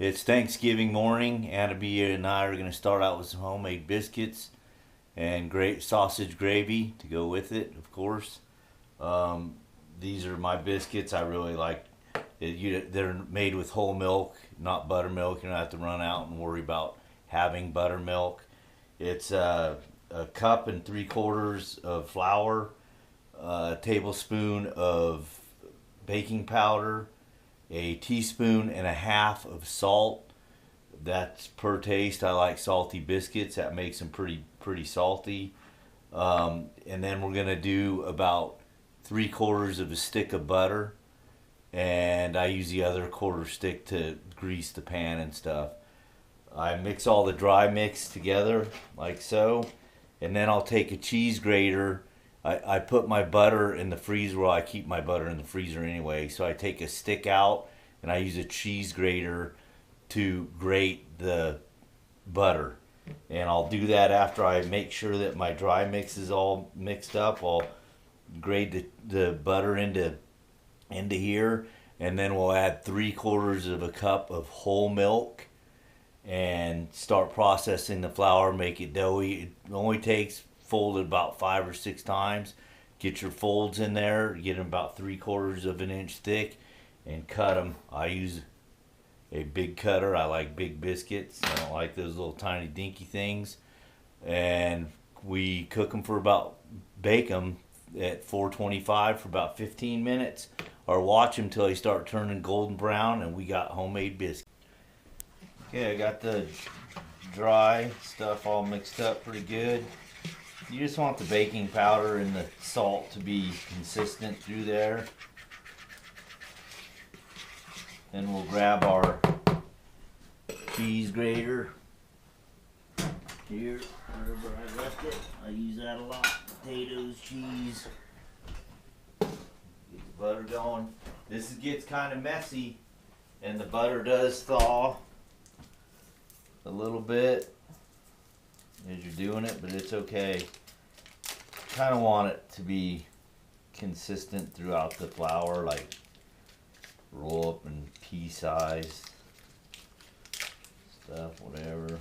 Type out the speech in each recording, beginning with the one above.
It's Thanksgiving morning. Annabia and I are going to start out with some homemade biscuits and great sausage gravy to go with it, of course. These are my biscuits. I really like it. They're made with whole milk, not buttermilk. You don't have to run out and worry about having buttermilk. It's a cup and 3/4 of flour, a tablespoon of baking powder, a teaspoon and a half of salt. That's per taste. I like salty biscuits. That makes them pretty salty. And then we're gonna do about 3/4 of a stick of butter, and I use the other quarter stick to grease the pan and stuff. I mix all the dry mix together like so, and then I'll take a cheese grater. I put my butter in the freezer. Well, I keep my butter in the freezer anyway, so I take a stick out and I use a cheese grater to grate the butter. And I'll do that after I make sure that my dry mix is all mixed up. I'll grate the butter into here, and then we'll add 3/4 of a cup of whole milk and start processing the flour, make it doughy. It only takes folded about 5 or 6 times. Get your folds in there, get them about 3/4 of an inch thick, and cut them. I use a big cutter. I like big biscuits. I don't like those little tiny dinky things. And we cook them bake them at 425 for about 15 minutes, or watch them till they start turning golden brown, and we got homemade biscuits. Okay, I got the dry stuff all mixed up pretty good. You just want the baking powder and the salt to be consistent through there. Then we'll grab our cheese grater here, wherever I left it. I use that a lot. Potatoes, cheese. Get the butter going. This gets kind of messy, and the butter does thaw a little bit as you're doing it, but it's okay. Kind of want it to be consistent throughout the flour, like roll up in pea size stuff, whatever.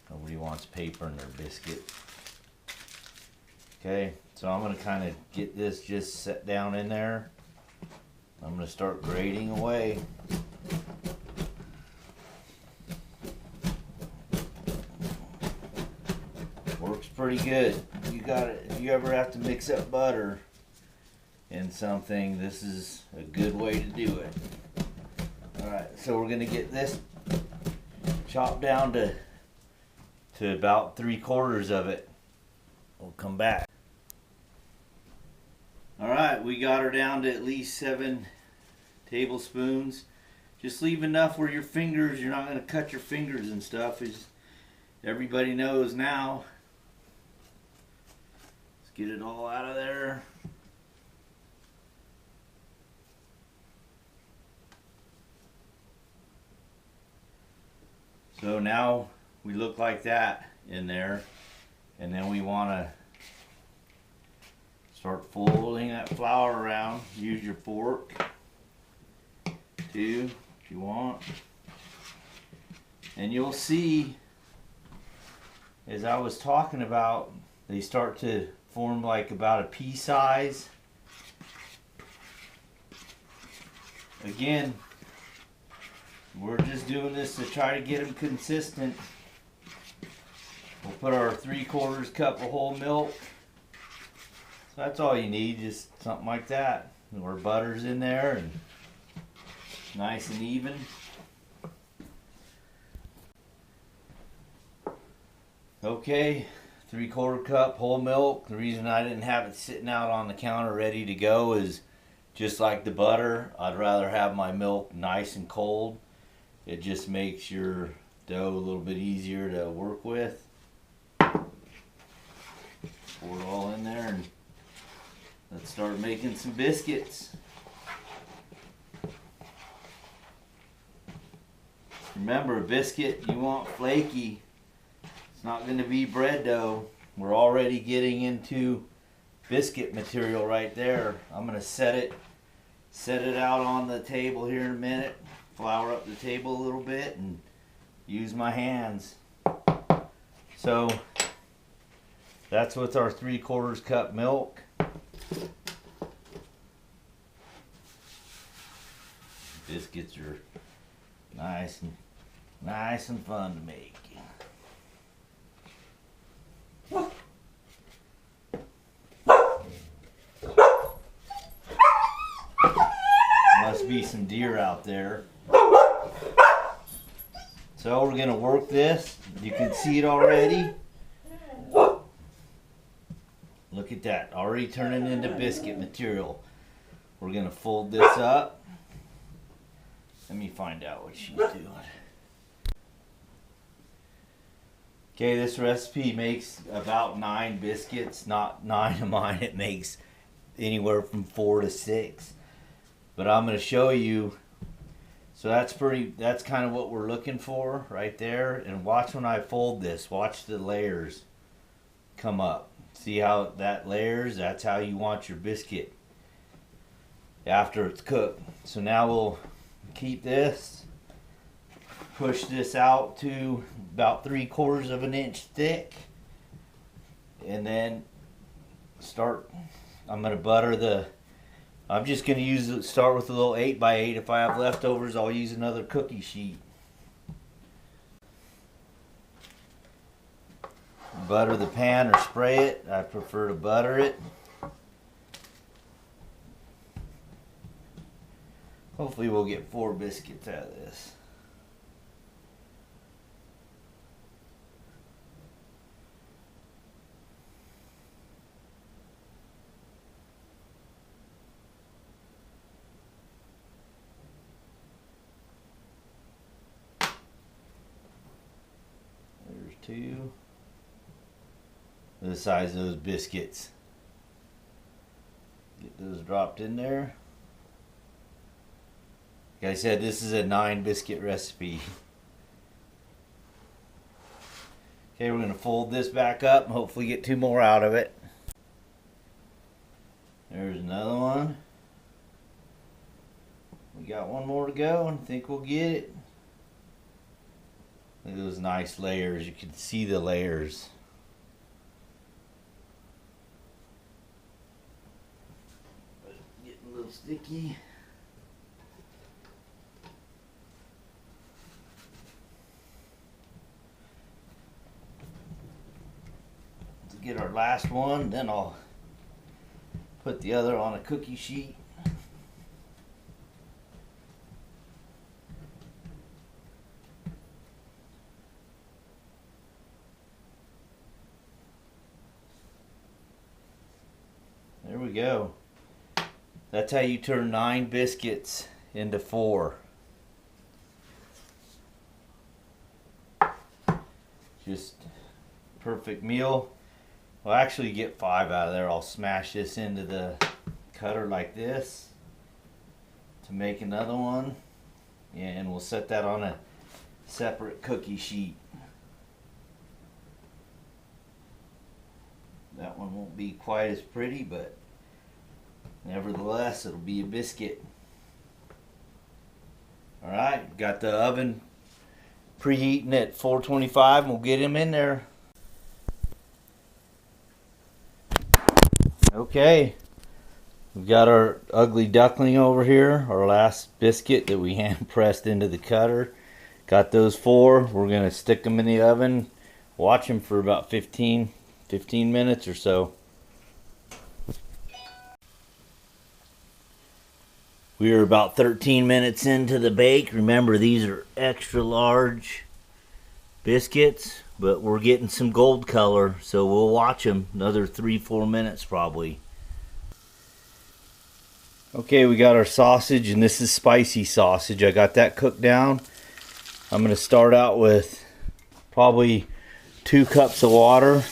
Nobody wants paper in their biscuit. Okay, so I'm going to kind of get this just set down in there. I'm going to start grating away. Works pretty good. You got it. If you ever have to mix up butter in something, this is a good way to do it. Alright, so we're going to get this chopped down to about 3/4 of it. We'll come back. Alright, we got her down to at least 7 tablespoons. Just leave enough where your fingers, you're not going to cut your fingers and stuff, as everybody knows now. Let's get it all out of there. So now we look like that in there, and then we want to start folding that flour around. Use your fork too if you want, and you'll see, as I was talking about, they start to form like about a pea size. Again, we're just doing this to try to get them consistent. We'll put our 3/4 cup of whole milk. So that's all you need, just something like that. And our butter's in there and nice and even. Okay, 3/4 cup whole milk. The reason I didn't have it sitting out on the counter ready to go is just like the butter, I'd rather have my milk nice and cold. It just makes your dough a little bit easier to work with. Pour it all in there and let's start making some biscuits. Remember, a biscuit you want flaky. It's not going to be bread dough. We're already getting into biscuit material right there. I'm going to set it set it out on the table here in a minute, flour up the table a little bit, and use my hands. So that's with our 3/4 cup milk. Biscuits are nice and fun to make. Must be some deer out there. So we're gonna work this. You can see it already. Look at that, already turning into biscuit material. We're gonna fold this up. Let me find out what she's doing. Okay, this recipe makes about 9 biscuits, not 9 of mine. It makes anywhere from 4 to 6. But I'm going to show you. So that's kind of what we're looking for right there. And watch when I fold this. Watch the layers come up. See how that layers? That's how you want your biscuit after it's cooked. So now we'll keep this, push this out to about 3/4 of an inch thick, and then I'm gonna butter I'm just gonna start with a little 8x8. If I have leftovers, I'll use another cookie sheet. Butter the pan or spray it. I prefer to butter it. Hopefully we'll get 4 biscuits out of this. There's 2. The size of those biscuits. Get those dropped in there. Like I said, this is a 9 biscuit recipe. Okay, we're going to fold this back up and hopefully get 2 more out of it. There's another one. We got 1 more to go and I think we'll get it. Look at those nice layers. You can see the layers. Getting a little sticky. Get our last one, then I'll put the other on a cookie sheet. There we go. That's how you turn 9 biscuits into 4. Just perfect meal. We'll actually get 5 out of there. I'll smash this into the cutter like this to make another one. And we'll set that on a separate cookie sheet. That one won't be quite as pretty, but nevertheless, it'll be a biscuit. Alright, got the oven preheating at 425 and we'll get him in there. Okay, we've got our ugly duckling over here, our last biscuit that we hand pressed into the cutter. Got those 4. We're going to stick them in the oven, watch them for about 15 minutes or so. We are about 13 minutes into the bake. Remember, these are extra large biscuits, but we're getting some gold color, so we'll watch them another 3-4 minutes probably. Okay, we got our sausage, and this is spicy sausage. I got that cooked down. I'm going to start out with probably 2 cups of water.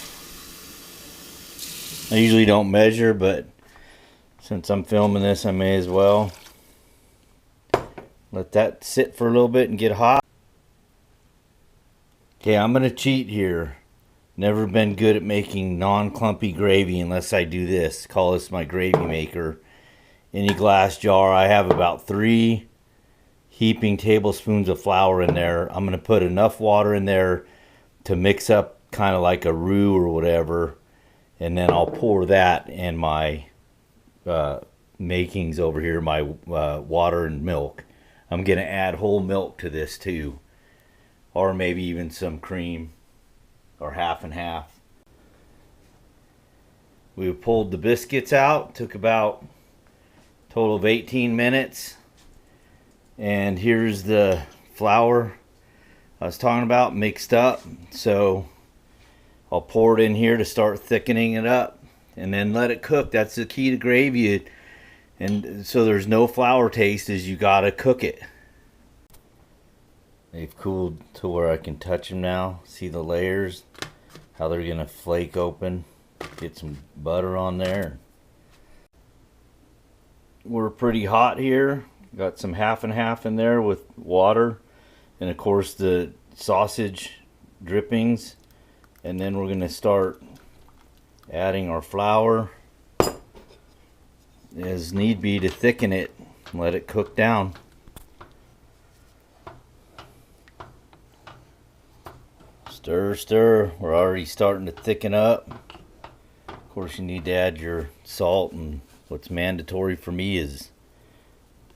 I usually don't measure, but since I'm filming this, I may as well. Let that sit for a little bit and get hot. Okay, I'm going to cheat here. Never been good at making non-clumpy gravy unless I do this. Call this my gravy maker. any glass jar. I have about 3 heaping tablespoons of flour in there. I'm going to put enough water in there to mix up kind of like a roux or whatever, and then I'll pour that in my makings over here, my water and milk. I'm going to add whole milk to this too, or maybe even some cream, or half and half. We pulled the biscuits out, took about a total of 18 minutes. And here's the flour I was talking about mixed up. So I'll pour it in here to start thickening it up and then let it cook. That's the key to gravy. And so there's no flour taste, is you gotta cook it. They've cooled to where I can touch them now. See the layers, how they're gonna flake open. Get some butter on there. We're pretty hot here. Got some half and half in there with water, and of course the sausage drippings. And then we're going to start adding our flour as need be to thicken it and let it cook down. Stir, stir. We're already starting to thicken up. Of course, you need to add your salt, and what's mandatory for me is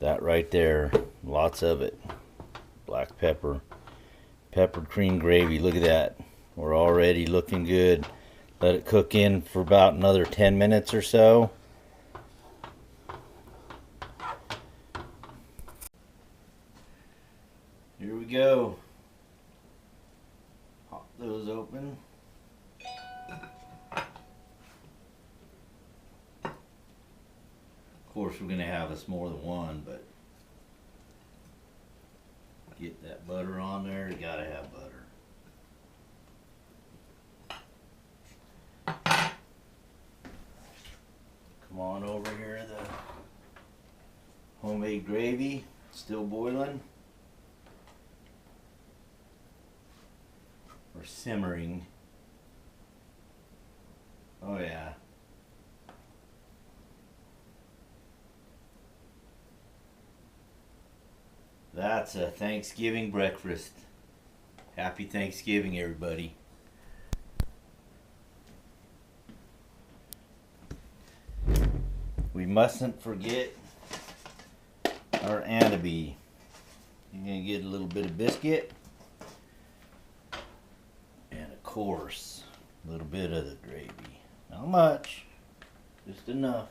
that right there. Lots of it. Black pepper. Peppered cream gravy. Look at that. We're already looking good. Let it cook in for about another 10 minutes or so. Here we go. Pop those open. Of course, we're going to have us more than one, but get that butter on there. You got to have butter. Come on over here, the homemade gravy, still boiling. Or simmering. Oh yeah. That's a Thanksgiving breakfast. Happy Thanksgiving, everybody. We mustn't forget our anchovy. You're going to get a little bit of biscuit. And of course, a little bit of the gravy. Not much, just enough.